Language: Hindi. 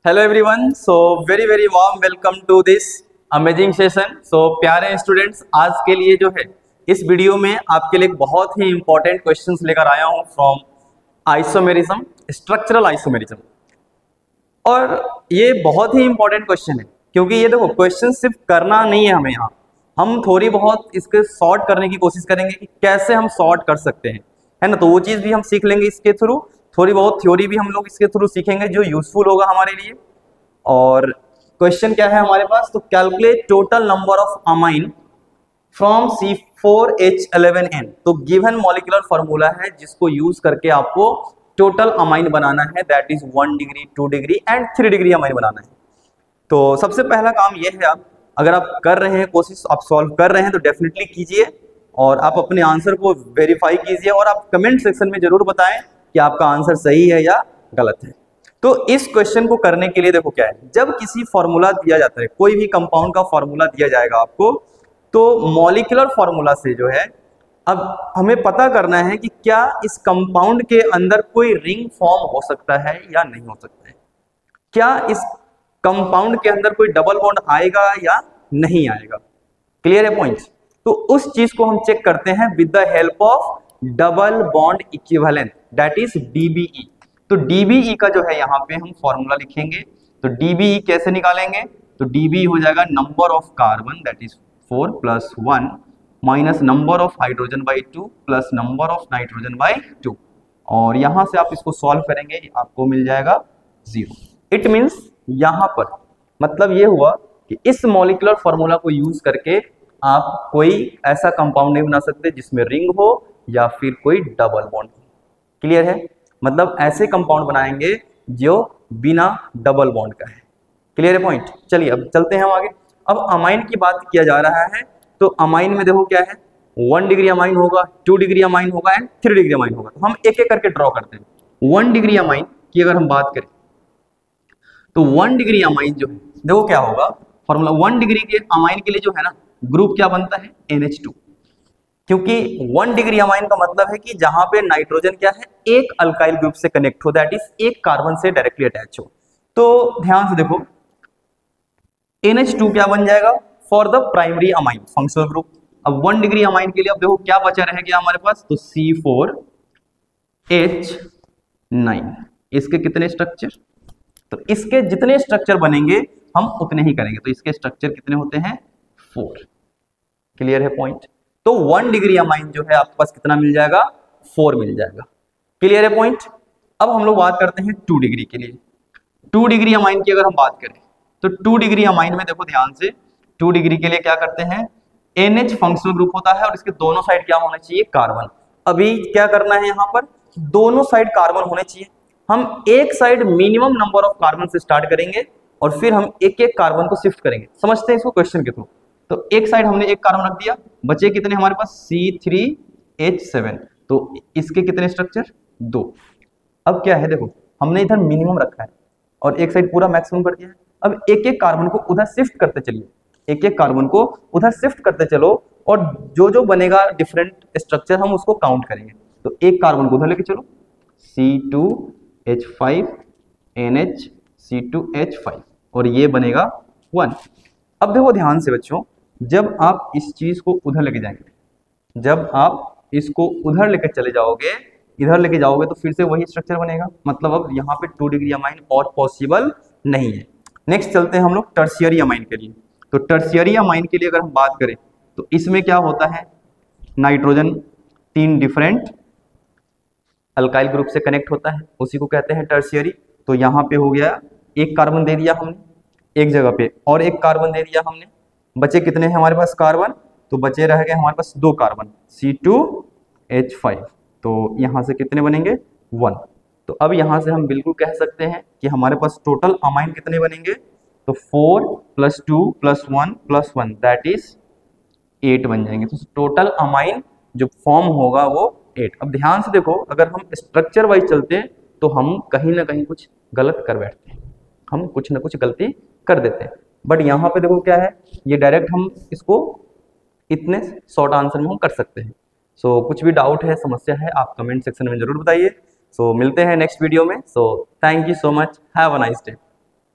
Hello everyone, so very warm welcome to this amazing session. So प्यारे स्टूडेंट्स, आज के लिए जो है इस वीडियो में आपके लिए बहुत ही इंपॉर्टेंट क्वेश्चंस लेकर आया हूं फ्रॉम आइसोमेरिज्म, स्ट्रक्चरल आइसोमेरिज्म। और ये बहुत ही इंपॉर्टेंट क्वेश्चन है क्योंकि ये देखो, क्वेश्चन सिर्फ करना नहीं है हमें, यहाँ हम थोड़ी बहुत इसके सॉर्ट करने की कोशिश करेंगे कि कैसे हम सॉर्ट कर सकते हैं, है ना। तो वो चीज़ भी हम सीख लेंगे इसके थ्रू, थोड़ी बहुत थ्योरी भी हम लोग इसके थ्रू सीखेंगे जो यूजफुल होगा हमारे लिए। और क्वेश्चन क्या है हमारे पास, तो calculate total number of amine from C4H11N। तो गिवन मॉलिक्यूलर फॉर्मूला है जिसको यूज करके आपको टोटल अमाइन बनाना है, that is 1 degree 2 degree and 3 degree amine बनाना है। तो सबसे पहला काम यह है, आप अगर आप कर रहे हैं कोशिश, आप सॉल्व कर रहे हैं तो डेफिनेटली कीजिए और आप अपने आंसर को वेरीफाई कीजिए और आप कमेंट सेक्शन में जरूर बताएं कि आपका आंसर सही है या गलत है। तो इस क्वेश्चन को करने के लिए देखो क्या है, जब किसी फॉर्मूला दिया जाता है, कोई भी कंपाउंड का फॉर्मूला दिया जाएगा आपको, तो मॉलिक्यूलर फॉर्मूला से जो है अब हमें पता करना है कि क्या इस कंपाउंड के अंदर कोई रिंग फॉर्म हो सकता है या नहीं हो सकता है, क्या इस कंपाउंड के अंदर कोई डबल बॉन्ड आएगा या नहीं आएगा। क्लियर है पॉइंट। तो उस चीज को हम चेक करते हैं with the help of double bond equivalent, that is DBE। तो DBE का जो है यहाँ पे हम फॉर्मूला लिखेंगे। तो DBE कैसे निकालेंगे, तो DBE हो जाएगा number of carbon that is 4 + 1 minus number of hydrogen by 2 plus number of nitrogen by 2। और यहां से आप इसको सॉल्व करेंगे, आपको मिल जाएगा 0। इट मीन्स यहां पर मतलब ये हुआ कि इस मॉलिक्यूलर फॉर्मूला को यूज करके आप कोई ऐसा कंपाउंड नहीं बना सकते जिसमें रिंग हो या फिर कोई डबल बॉन्ड हो। क्लियर है, मतलब ऐसे कंपाउंड बनाएंगे जो बिना डबल बॉन्ड का है। क्लियर है पॉइंट। चलिए अब चलते हैं हम आगे। अब अमाइन की बात किया जा रहा है, तो अमाइन में देखो क्या है, 1 डिग्री अमाइन होगा, 2 डिग्री अमाइन होगा एंड 3 डिग्री अमाइन होगा। तो हम एक एक करके ड्रॉ करते हैं। 1 डिग्री अमाइन की अगर हम बात करें तो 1 डिग्री अमाइन जो है, देखो क्या होगा फॉर्मूला, 1 डिग्री के अमाइन के लिए जो है ना, ग्रुप क्या बनता है, NH2। क्योंकि 1 डिग्री अमाइन का मतलब है कि जहां पे नाइट्रोजन क्या है, एक अल्काइल ग्रुप से कनेक्ट हो, दैट इज एक कार्बन से डायरेक्टली अटैच हो। तो ध्यान से देखो, NH2 क्या बन जाएगा, for the primary amine functional group. अब 1 डिग्री अमाइन के लिए अब देखो क्या बचा रह गया हमारे पास, तो C4H9। इसके कितने स्ट्रक्चर, तो इसके जितने स्ट्रक्चर बनेंगे हम उतने ही करेंगे। तो इसके स्ट्रक्चर कितने होते हैं, 4। क्लियर है पॉइंट। तो 1 डिग्री अमाइन जो है आपके पास कितना मिल जाएगा, 4 मिल जाएगा। क्लियर है पॉइंट। अब हम लोग बात करते हैं 2 डिग्री के लिए। 2 डिग्री अमाइन की अगर हम बात करें तो 2 डिग्री अमाइन में देखो ध्यान से, 2 डिग्री के लिए क्या करते हैं, NH फंक्शनल ग्रुप होता है और इसके दोनों साइड क्या होना चाहिए, कार्बन। अभी क्या करना है यहाँ पर, दोनों साइड कार्बन होने चाहिए। हम एक side minimum number of carbon से स्टार्ट करेंगे और फिर हम एक एक कार्बन को शिफ्ट करेंगे। समझते हैं इसको क्वेश्चन के थ्रू। तो एक साइड हमने एक कार्बन रख दिया, बचे कितने हमारे पास, C3H7। तो इसके कितने स्ट्रक्चर, 2। अब क्या है देखो, हमने इधर मिनिमम रखा है और एक साइड पूरा मैक्सिमम कर दिया है। अब एक एक कार्बन को उधर शिफ्ट करते चलिए, एक एक कार्बन को उधर शिफ्ट करते चलो और जो जो बनेगा डिफरेंट स्ट्रक्चर हम उसको काउंट करेंगे। तो एक कार्बन को उधर लेके चलो, C2H5NH C2H5 और ये बनेगा 1। अब देखो ध्यान से बच्चों, जब आप इस चीज को उधर लेके जाएंगे, जब आप इसको उधर लेके चले जाओगे, इधर लेके जाओगे तो फिर से वही स्ट्रक्चर बनेगा। मतलब अब यहाँ पे 2 डिग्री अमाइन और पॉसिबल नहीं है। नेक्स्ट चलते हैं हम लोग टर्शियरी अमाइन के लिए। तो टर्शियरी अमाइन के लिए अगर हम बात करें तो इसमें क्या होता है, नाइट्रोजन 3 डिफरेंट अल्काइल ग्रुप से कनेक्ट होता है, उसी को कहते हैं टर्शियरी। तो यहाँ पे हो गया, एक कार्बन दे दिया हमने एक जगह पे और एक कार्बन दे दिया हमने, बचे कितने हैं हमारे पास कार्बन, तो बचे रह गए हमारे पास 2 कार्बन, C2H5। तो यहाँ से कितने बनेंगे, 1। तो अब यहाँ से हम बिल्कुल कह सकते हैं कि हमारे पास टोटल अमाइन कितने बनेंगे, तो 4 + 2 + 1 + 1 दैट इज 8 बन जाएंगे। तो टोटल अमाइन जो फॉर्म होगा वो 8। अब ध्यान से देखो, अगर हम स्ट्रक्चर वाइज चलते हैं तो हम कहीं ना कहीं कुछ गलत कर बैठते हैं, हम कुछ ना कुछ गलती कर देते हैं। बट यहाँ पे देखो क्या है, ये डायरेक्ट हम इसको इतने शॉर्ट आंसर में हम कर सकते हैं। सो कुछ भी डाउट है, समस्या है, आप कमेंट सेक्शन में जरूर बताइए। सो मिलते हैं नेक्स्ट वीडियो में। So thank you so much, have a nice day.